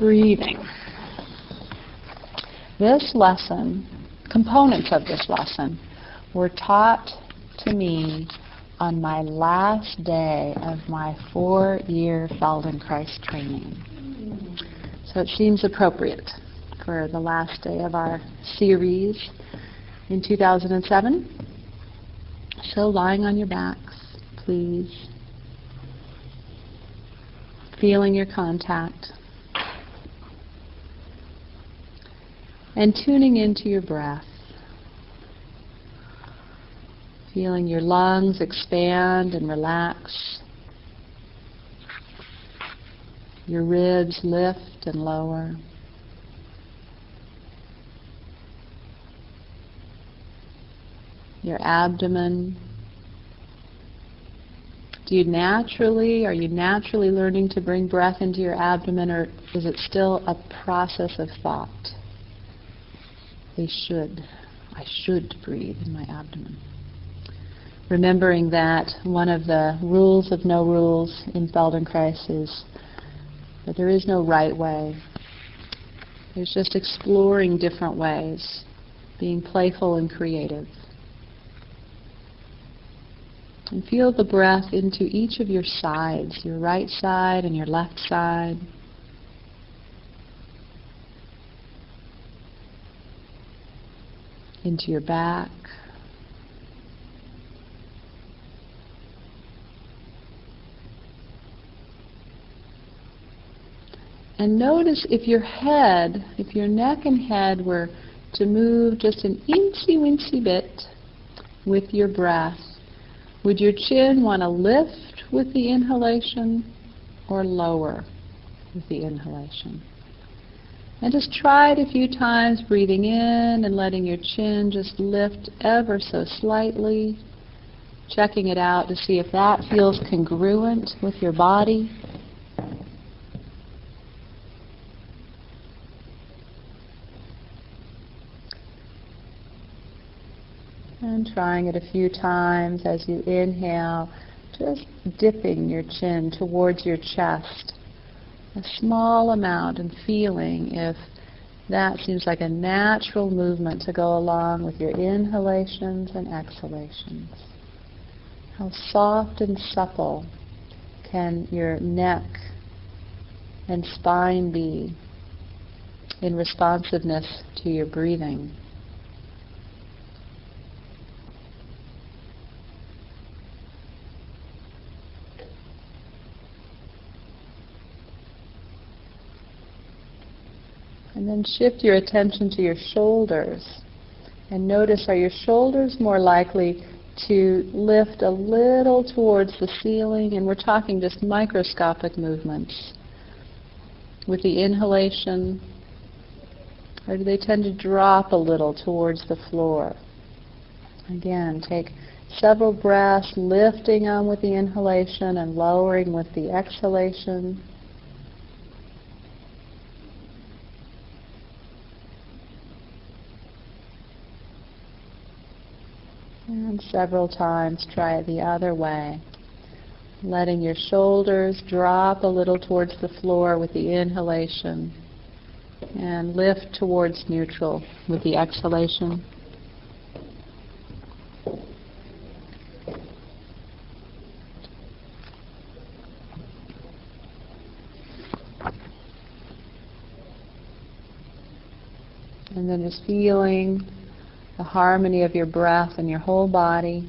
breathing. This lesson, components of this lesson, were taught to me on my last day of my 4-year Feldenkrais training. So it seems appropriate for the last day of our series in 2007. So lying on your backs, please. Feeling your contact. And tuning into your breath. Feeling your lungs expand and relax. Your ribs lift and lower. Your abdomen. Are you naturally learning to bring breath into your abdomen, or is it still a process of thought? I should breathe in my abdomen. Remembering that one of the rules of no rules in Feldenkrais is that there is no right way. There's just exploring different ways, being playful and creative. And feel the breath into each of your sides, your right side and your left side. Into your back. And notice if your neck and head were to move just an incy-wincy bit with your breath, would your chin want to lift with the inhalation or lower with the inhalation? And just try it a few times, breathing in and letting your chin just lift ever so slightly, checking it out to see if that feels congruent with your body. And trying it a few times as you inhale, just dipping your chin towards your chest, a small amount, and feeling if that seems like a natural movement to go along with your inhalations and exhalations. How soft and supple can your neck and spine be in responsiveness to your breathing? And then shift your attention to your shoulders. And notice, are your shoulders more likely to lift a little towards the ceiling? And we're talking just microscopic movements with the inhalation. Or do they tend to drop a little towards the floor? Again, take several breaths, lifting them with the inhalation and lowering with the exhalation. And several times try it the other way, letting your shoulders drop a little towards the floor with the inhalation and lift towards neutral with the exhalation. And then just feeling the harmony of your breath and your whole body.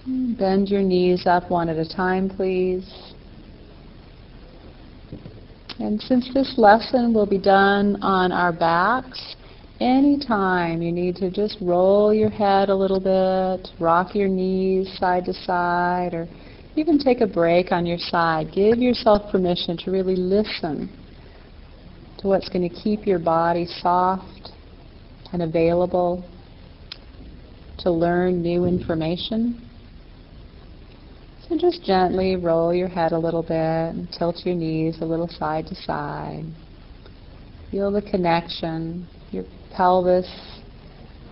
Bend your knees up one at a time, please. And since this lesson will be done on our backs, anytime you need to just roll your head a little bit, rock your knees side to side, or even take a break on your side, give yourself permission to really listen to what's going to keep your body soft and available to learn new information. So just gently roll your head a little bit and tilt your knees a little side to side. Feel the connection, your pelvis,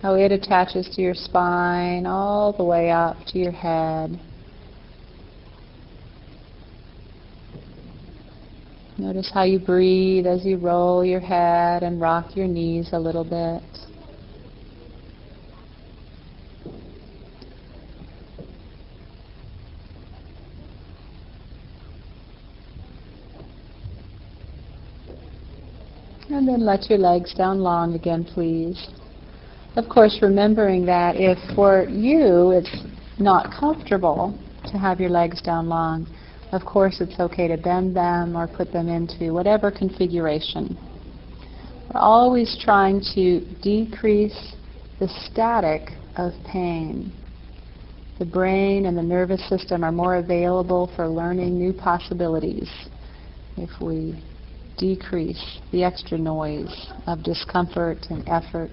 how it attaches to your spine all the way up to your head. Notice how you breathe as you roll your head and rock your knees a little bit. And then let your legs down long again, please. Of course, remembering that if for you it's not comfortable to have your legs down long, of course it's okay to bend them or put them into whatever configuration. We're always trying to decrease the static of pain. The brain and the nervous system are more available for learning new possibilities if we decrease the extra noise of discomfort and effort.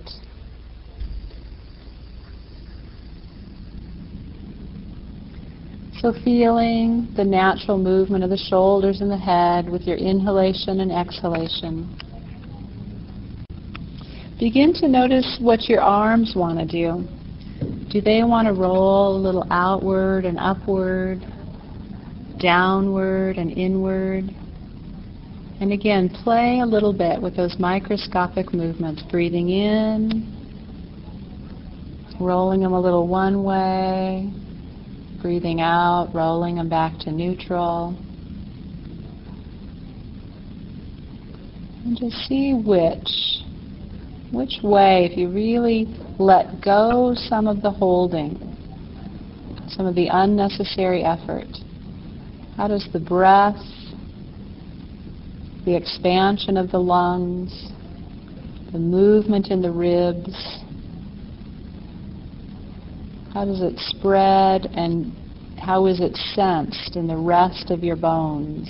So feeling the natural movement of the shoulders and the head with your inhalation and exhalation. Begin to notice what your arms want to do. Do they want to roll a little outward and upward, downward and inward? And again, play a little bit with those microscopic movements, breathing in, rolling them a little one way, breathing out, rolling them back to neutral. And just see which way, if you really let go some of the holding, some of the unnecessary effort, how does the breath, the expansion of the lungs, the movement in the ribs, how does it spread and how is it sensed in the rest of your bones?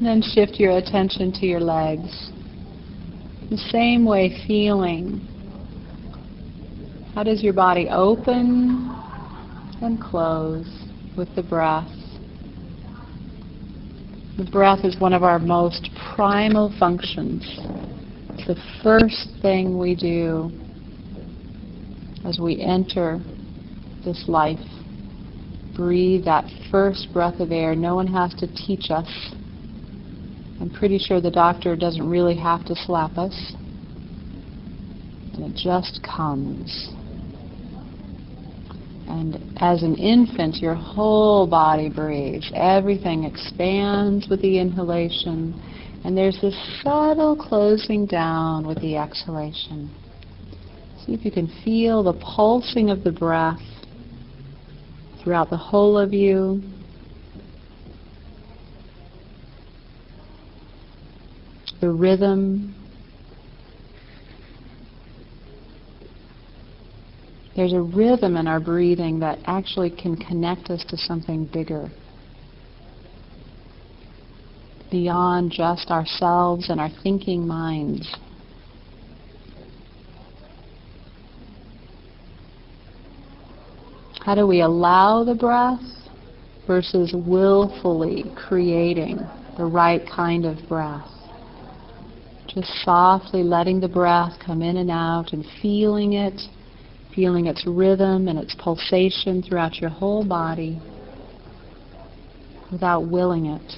Then shift your attention to your legs. The same way, feeling. How does your body open and close with the breath? The breath is one of our most primal functions. It's the first thing we do as we enter this life. Breathe that first breath of air. No one has to teach us. I'm pretty sure the doctor doesn't really have to slap us. And it just comes. And as an infant, your whole body breathes. Everything expands with the inhalation. And there's this subtle closing down with the exhalation. See if you can feel the pulsing of the breath throughout the whole of you. The rhythm. There's a rhythm in our breathing that actually can connect us to something bigger, beyond just ourselves and our thinking minds. How do we allow the breath versus willfully creating the right kind of breath? Just softly letting the breath come in and out and feeling its rhythm and its pulsation throughout your whole body without willing it.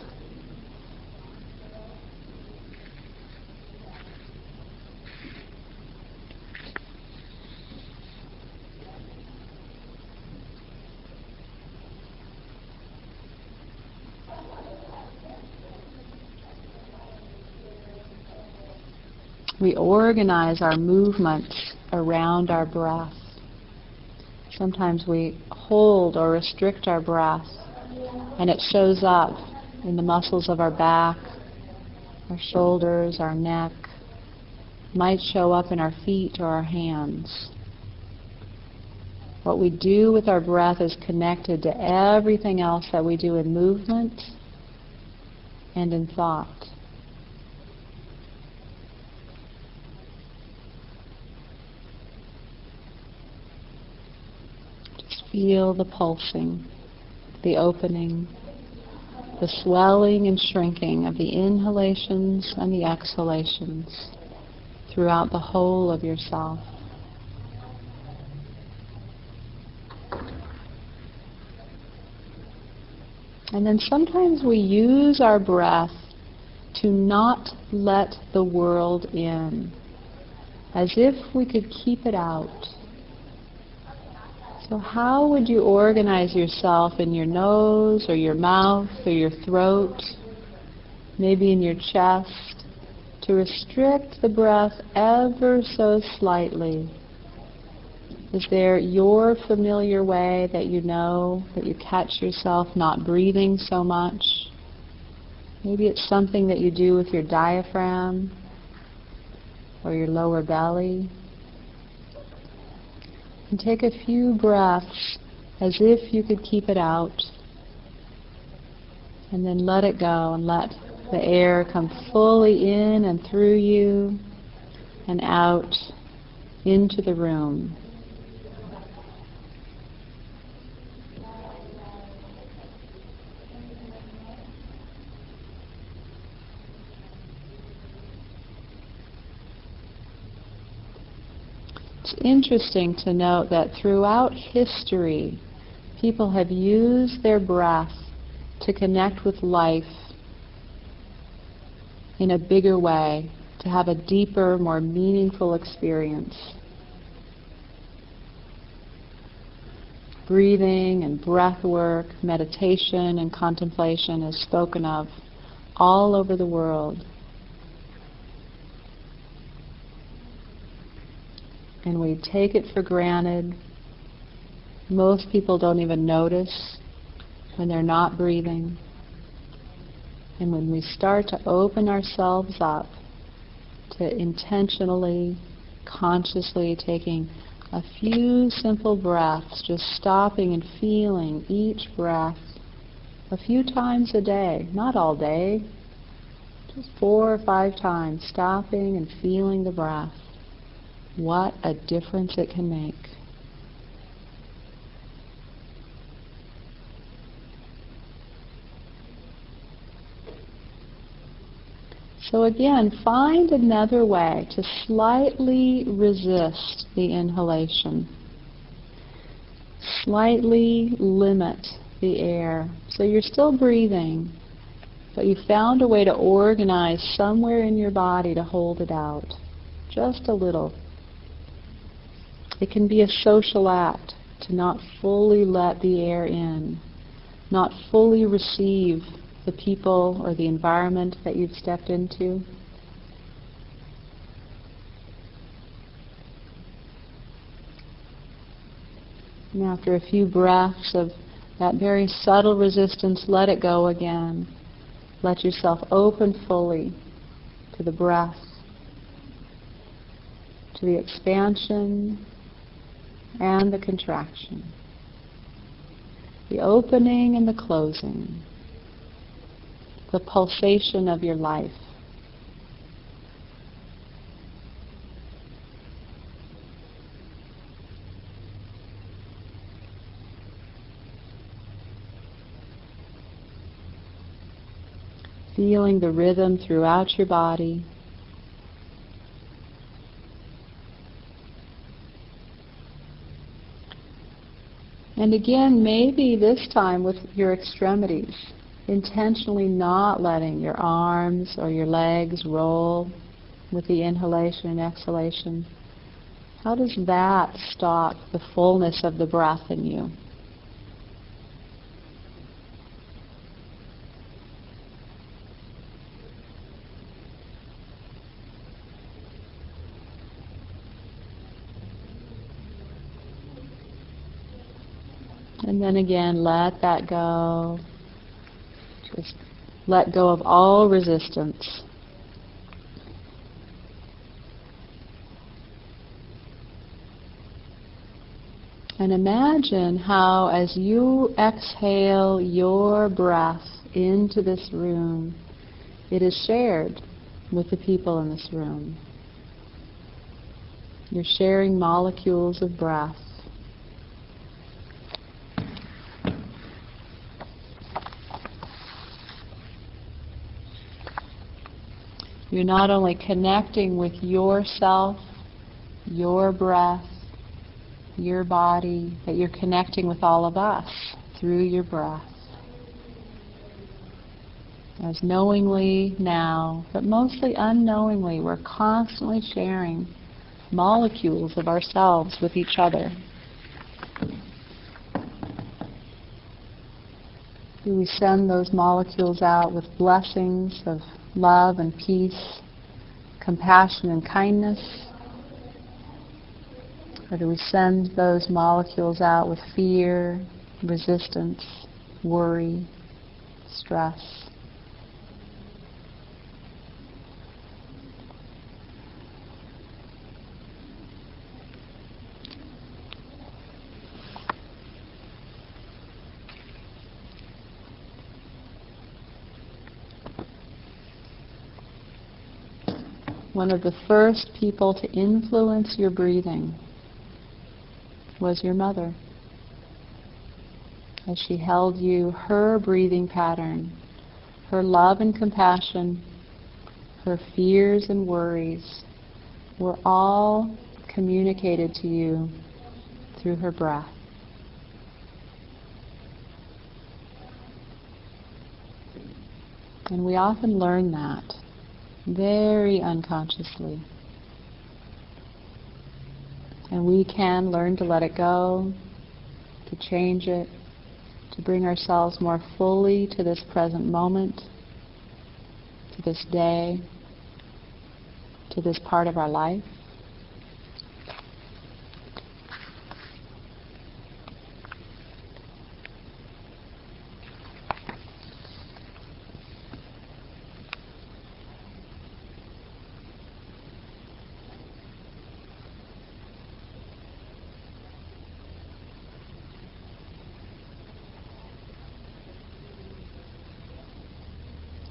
We organize our movements around our breath. Sometimes we hold or restrict our breath, and it shows up in the muscles of our back, our shoulders, our neck. It might show up in our feet or our hands. What we do with our breath is connected to everything else that we do in movement and in thought. Feel the pulsing, the opening, the swelling and shrinking of the inhalations and the exhalations throughout the whole of yourself. And then sometimes we use our breath to not let the world in, as if we could keep it out. So how would you organize yourself in your nose or your mouth or your throat, maybe in your chest, to restrict the breath ever so slightly? Is there your familiar way that you know, that you catch yourself not breathing so much? Maybe it's something that you do with your diaphragm or your lower belly. And take a few breaths as if you could keep it out. And then let it go and let the air come fully in and through you and out into the room. It's interesting to note that throughout history, people have used their breath to connect with life in a bigger way, to have a deeper, more meaningful experience. Breathing and breath work, meditation and contemplation is spoken of all over the world. And we take it for granted. Most people don't even notice when they're not breathing. And when we start to open ourselves up to intentionally, consciously taking a few simple breaths, just stopping and feeling each breath a few times a day, not all day, just 4 or 5 times, stopping and feeling the breath. What a difference it can make. So again, find another way to slightly resist the inhalation. Slightly limit the air. So you're still breathing, but you found a way to organize somewhere in your body to hold it out. Just a little. It can be a social act to not fully let the air in, not fully receive the people or the environment that you've stepped into. And after a few breaths of that very subtle resistance, let it go again. Let yourself open fully to the breath, to the expansion and the contraction, the opening and the closing, the pulsation of your life. Feeling the rhythm throughout your body. And again, maybe this time with your extremities, intentionally not letting your arms or your legs roll with the inhalation and exhalation. How does that stop the fullness of the breath in you? And then again, let that go. Just let go of all resistance. And imagine how as you exhale your breath into this room, it is shared with the people in this room. You're sharing molecules of breath. You're not only connecting with yourself, your breath, your body, but you're connecting with all of us through your breath. As knowingly now, but mostly unknowingly, we're constantly sharing molecules of ourselves with each other. Do we send those molecules out with blessings of love and peace, compassion and kindness? Or do we send those molecules out with fear, resistance, worry, stress? One of the first people to influence your breathing was your mother, as she held you. Her breathing pattern, her love and compassion, her fears and worries were all communicated to you through her breath. And we often learn that very unconsciously. And we can learn to let it go, to change it, to bring ourselves more fully to this present moment, to this day, to this part of our life.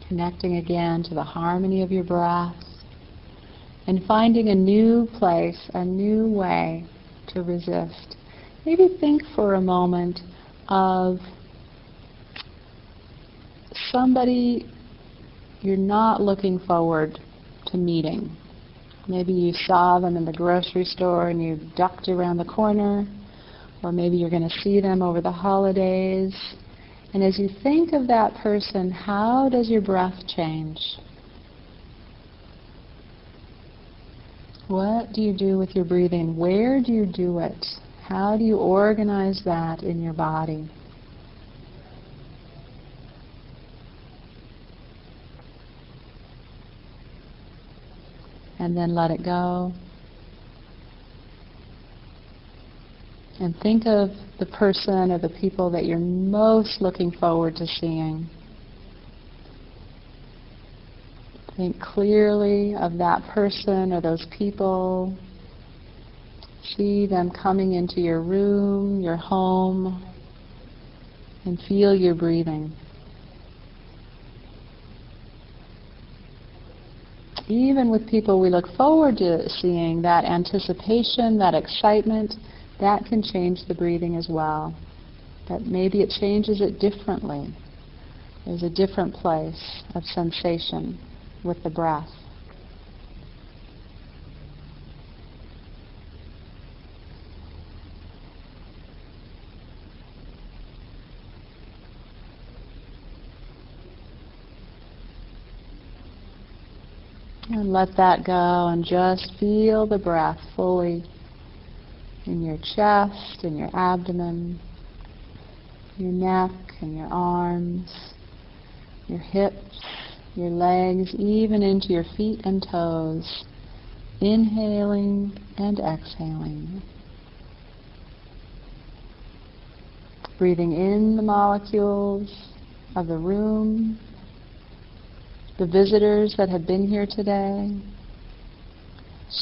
Connecting again to the harmony of your breath and finding a new place, a new way to resist. Maybe think for a moment of somebody you're not looking forward to meeting. Maybe you saw them in the grocery store and you ducked around the corner, or maybe you're going to see them over the holidays. And as you think of that person, how does your breath change? What do you do with your breathing? Where do you do it? How do you organize that in your body? And then let it go. And think of the person or the people that you're most looking forward to seeing. Think clearly of that person or those people. See them coming into your room, your home, and feel your breathing. Even with people we look forward to seeing, that anticipation, that excitement, that can change the breathing as well. But maybe it changes it differently. There's a different place of sensation with the breath. And let that go and just feel the breath fully in your chest, in your abdomen, your neck and your arms, your hips, your legs, even into your feet and toes. Inhaling and exhaling. Breathing in the molecules of the room, the visitors that have been here today,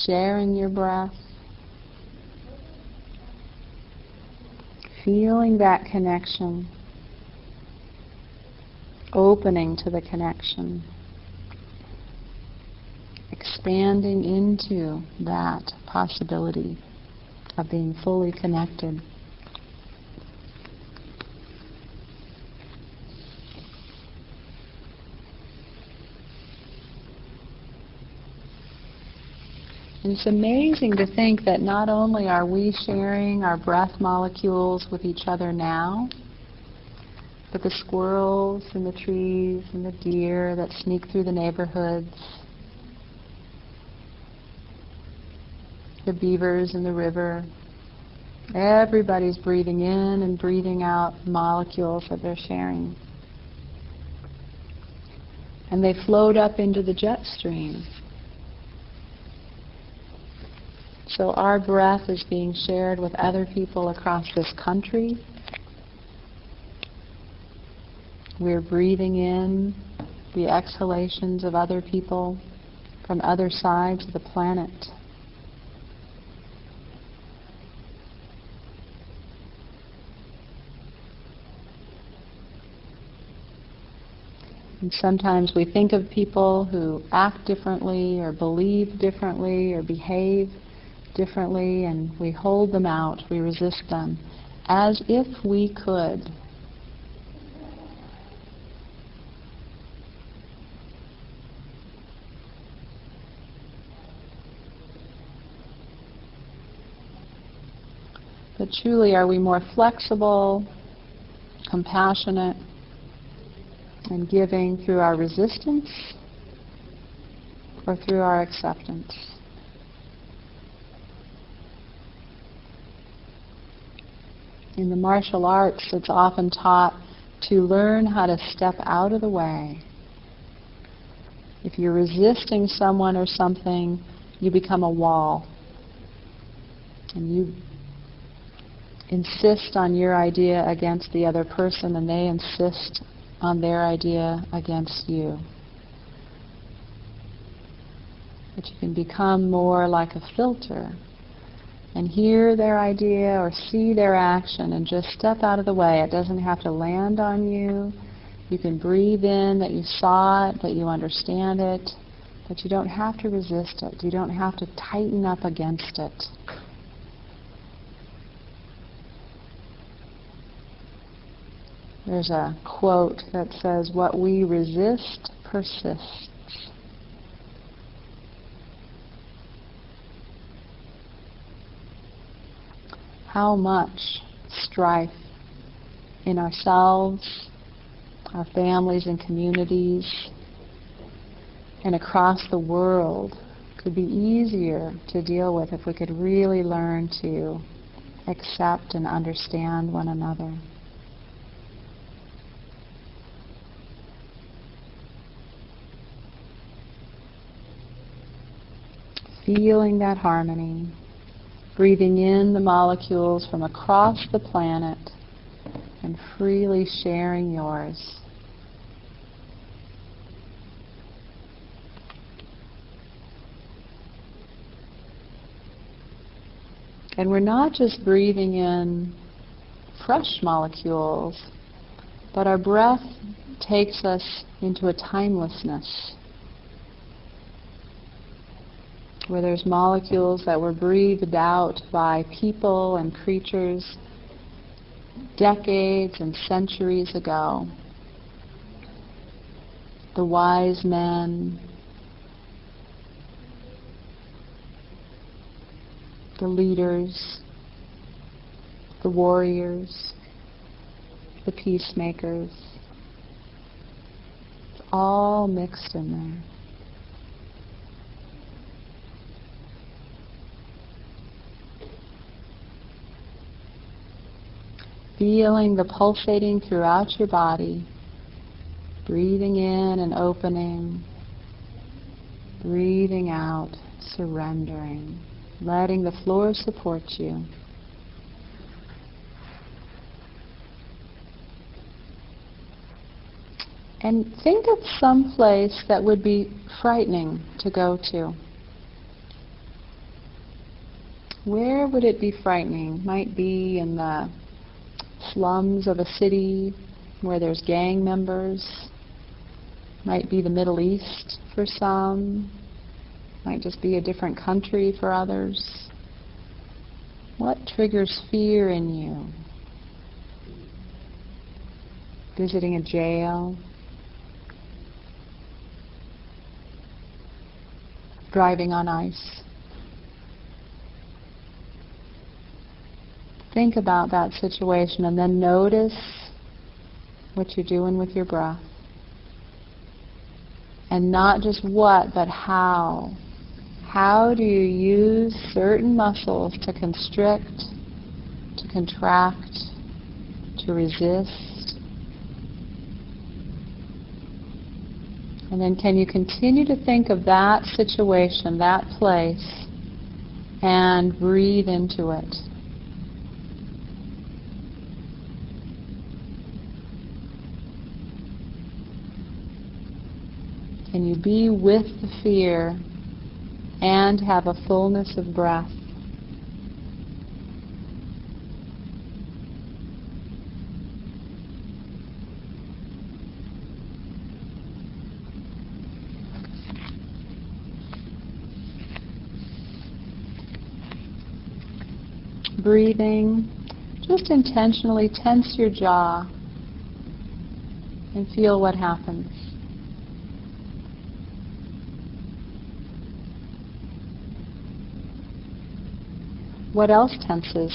sharing your breath. Feeling that connection, opening to the connection, expanding into that possibility of being fully connected. And it's amazing to think that not only are we sharing our breath molecules with each other now, but the squirrels and the trees and the deer that sneak through the neighborhoods, the beavers in the river, everybody's breathing in and breathing out molecules that they're sharing. And they float up into the jet stream. So our breath is being shared with other people across this country. We're breathing in the exhalations of other people from other sides of the planet. And sometimes we think of people who act differently or believe differently or behave differently, and we hold them out, we resist them, as if we could. But truly, are we more flexible, compassionate, and giving through our resistance or through our acceptance? In the martial arts, it's often taught to learn how to step out of the way. If you're resisting someone or something, you become a wall. And you insist on your idea against the other person, and they insist on their idea against you. But you can become more like a filter and hear their idea or see their action and just step out of the way. It doesn't have to land on you. You can breathe in that you saw it, that you understand it, but you don't have to resist it. You don't have to tighten up against it. There's a quote that says, "What we resist persists." How much strife in ourselves, our families and communities, and across the world could be easier to deal with if we could really learn to accept and understand one another. Feeling that harmony, breathing in the molecules from across the planet and freely sharing yours. And we're not just breathing in fresh molecules, but our breath takes us into a timelessness, where there's molecules that were breathed out by people and creatures decades and centuries ago. The wise men, the leaders, the warriors, the peacemakers, it's all mixed in there. Feeling the pulsating throughout your body, breathing in and opening, breathing out, surrendering, letting the floor support you. And think of some place that would be frightening to go to. Where would it be frightening? Might be in the slums of a city where there's gang members. Might be the Middle East for some. Might just be a different country for others. What triggers fear in you? Visiting a jail. Driving on ice. think about that situation and then notice what you're doing with your breath. And not just what, but how. How do you use certain muscles to constrict, to contract, to resist? And then can you continue to think of that situation, that place, and breathe into it? Can you be with the fear and have a fullness of breath? Breathing, just intentionally tense your jaw and feel what happens. What else tenses?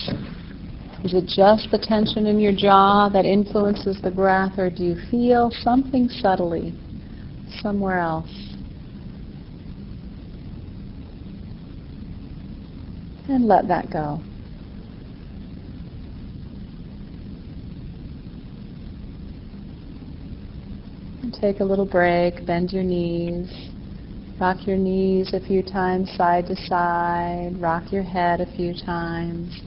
Is it just the tension in your jaw that influences the breath, or do you feel something subtly somewhere else? And let that go. And take a little break, bend your knees. Rock your knees a few times side to side. Rock your head a few times.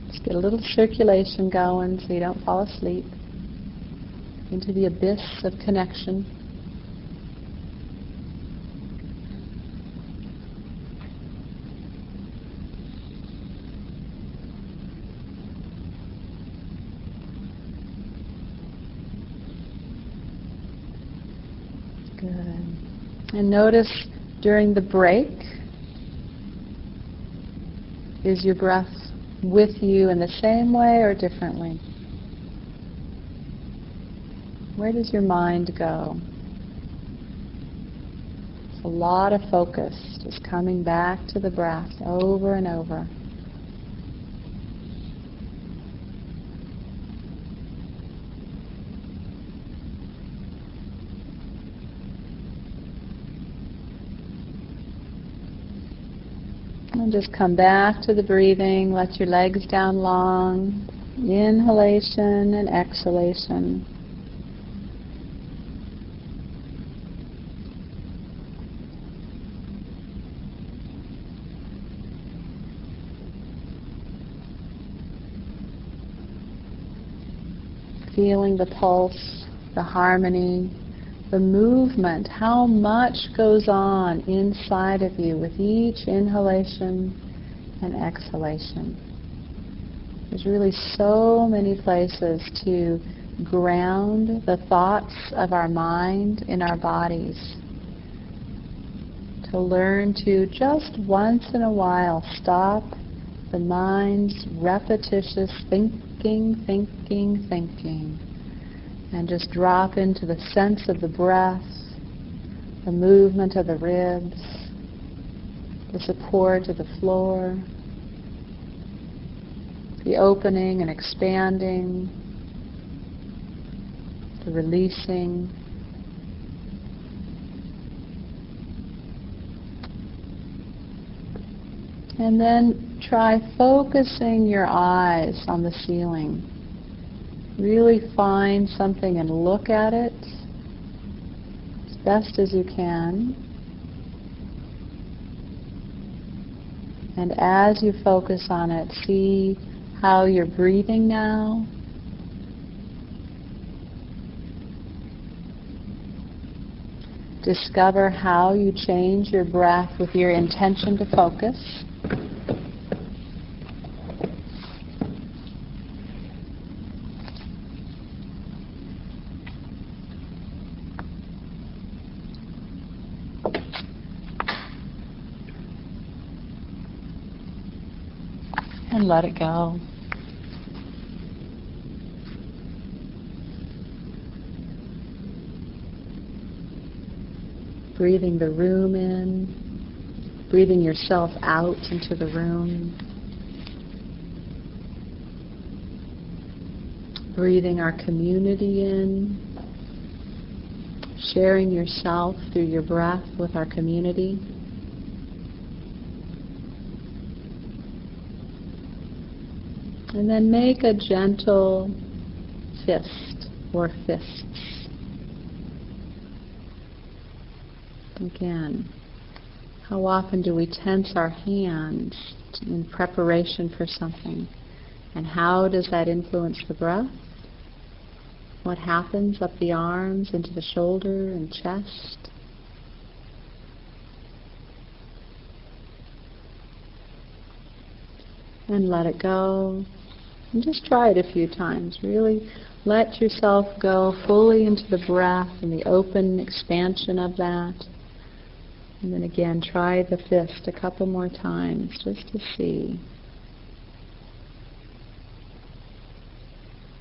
Just get a little circulation going so you don't fall asleep into the abyss of connection. Good. And notice during the break, is your breath with you in the same way or differently? Where does your mind go? It's a lot of focus, just coming back to the breath over and over. And just come back to the breathing. Let your legs down long. Inhalation and exhalation. Feeling the pulse, the harmony, the movement, how much goes on inside of you with each inhalation and exhalation. There's really so many places to ground the thoughts of our mind in our bodies. To learn to just once in a while stop the mind's repetitious thinking, and just drop into the sense of the breath, the movement of the ribs, the support of the floor, the opening and expanding, the releasing. And then try focusing your eyes on the ceiling. Really find something and look at it as best as you can. And as you focus on it, see how you're breathing now. Discover how you change your breath with your intention to focus. And let it go. Breathing the room in, breathing yourself out into the room. breathing our community in, sharing yourself through your breath with our community. And then make a gentle fist or fists. Again, how often do we tense our hands in preparation for something? And how does that influence the breath? What happens up the arms, into the shoulder and chest? And let it go. And just try it a few times. Really let yourself go fully into the breath and the open expansion of that. And then again, try the fist a couple more times just to see.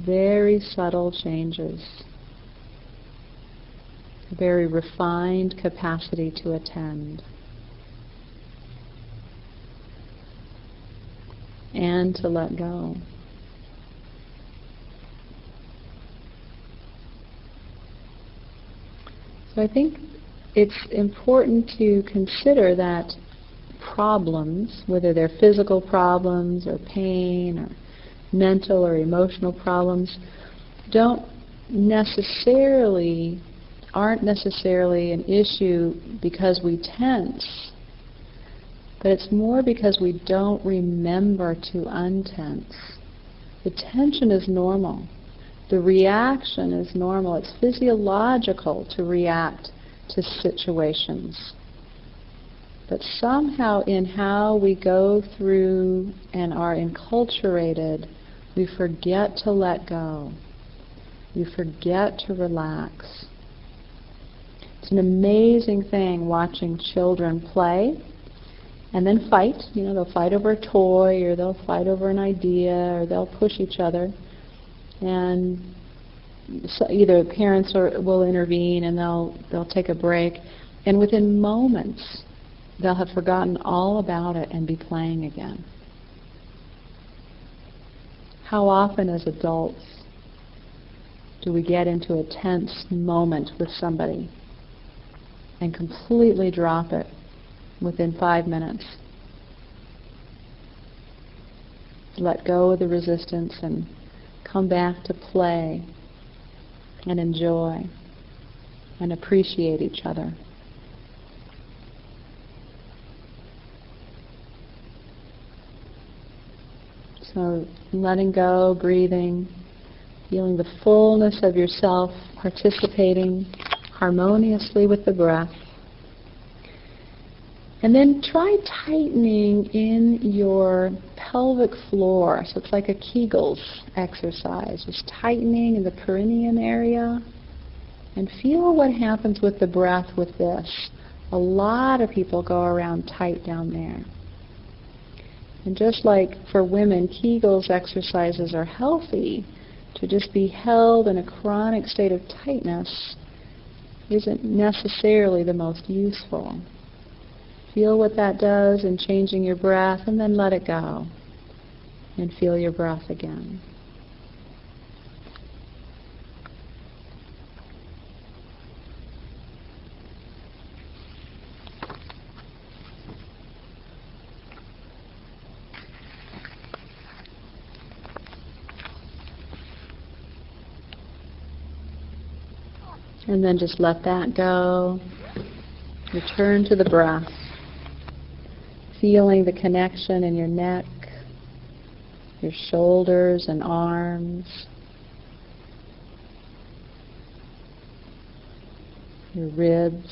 Very subtle changes. A very refined capacity to attend. And to let go. So I think it's important to consider that problems, whether they're physical problems or pain or mental or emotional problems, aren't necessarily an issue because we tense, but it's more because we don't remember to untense. The tension is normal. The reaction is normal. It's physiological to react to situations. But somehow in how we go through and are enculturated, we forget to let go. We forget to relax. It's an amazing thing watching children play and then fight. You know, they'll fight over a toy, or they'll fight over an idea, or they'll push each other. And so either parents will intervene and they'll take a break. And within moments, they'll have forgotten all about it and be playing again. How often as adults do we get into a tense moment with somebody and completely drop it within 5 minutes? Let go of the resistance and come back to play and enjoy and appreciate each other. So letting go, breathing, feeling the fullness of yourself, participating harmoniously with the breath. And then try tightening in your pelvic floor. So it's like a Kegels exercise. Just tightening in the perineum area. And feel what happens with the breath with this. A lot of people go around tight down there. And just like for women, Kegels exercises are healthy, to just be held in a chronic state of tightness isn't necessarily the most useful. Feel what that does in changing your breath, and then let it go. And feel your breath again. And then just let that go. Return to the breath. Feeling the connection in your neck, your shoulders and arms, your ribs,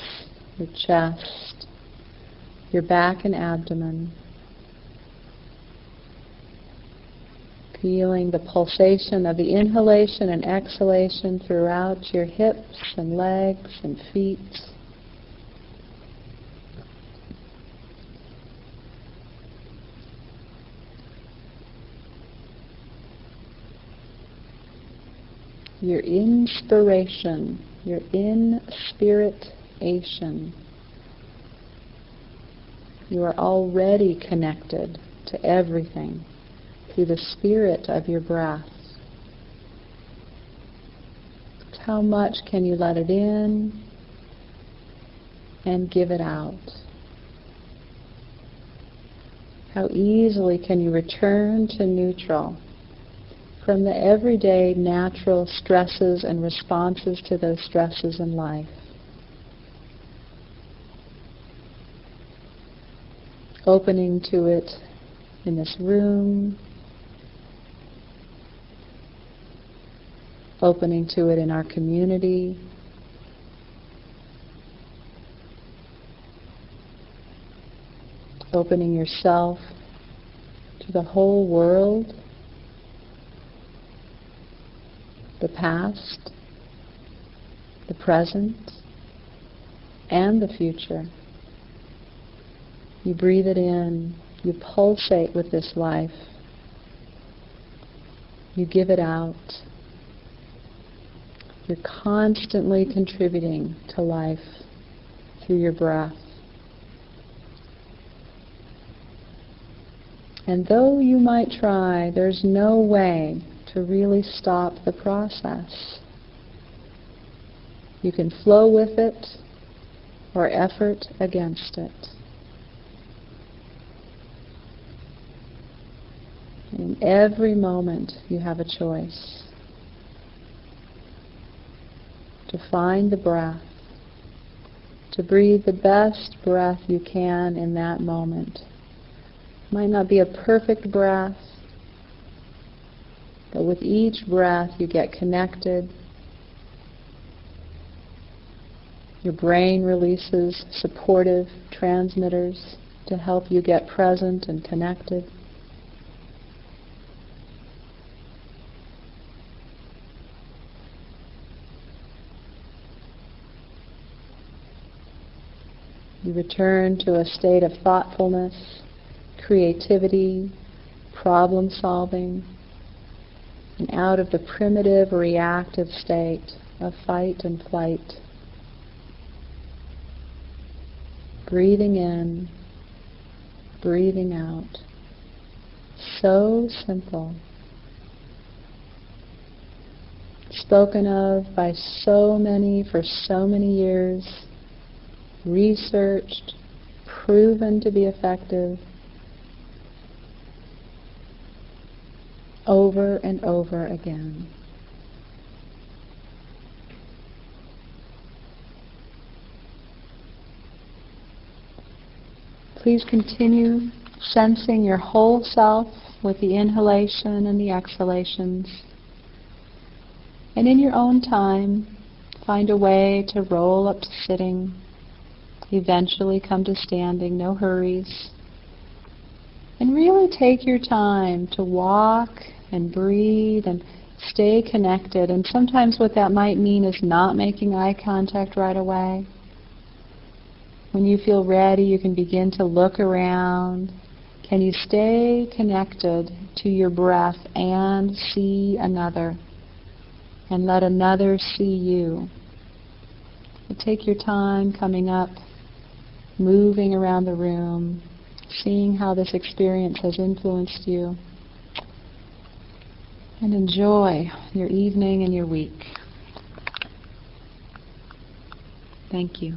your chest, your back and abdomen. Feeling the pulsation of the inhalation and exhalation throughout your hips and legs and feet. Your inspiration, your inspiration. You are already connected to everything through the spirit of your breath. How much can you let it in and give it out? How easily can you return to neutral from the everyday natural stresses and responses to those stresses in life? Opening to it in this room, opening to it in our community, opening yourself to the whole world, the past, the present, and the future. You breathe it in, you pulsate with this life, you give it out. You're constantly contributing to life through your breath. And though you might try, there's no way to really stop the process. You can flow with it or effort against it. In every moment you have a choice to find the breath, to breathe the best breath you can in that moment. Might not be a perfect breath, but with each breath you get connected. Your brain releases supportive transmitters to help you get present and connected. You return to a state of thoughtfulness, creativity, problem solving, and out of the primitive reactive state of fight and flight. Breathing in, breathing out. So simple. Spoken of by so many for so many years. Researched, proven to be effective, over and over again. Please continue sensing your whole self with the inhalation and the exhalations. And in your own time, find a way to roll up to sitting. Eventually come to standing, no hurries. And really take your time to walk and breathe and stay connected. And sometimes what that might mean is not making eye contact right away. When you feel ready, you can begin to look around. Can you stay connected to your breath and see another? And let another see you. So take your time coming up, moving around the room, seeing how this experience has influenced you. And enjoy your evening and your week. Thank you.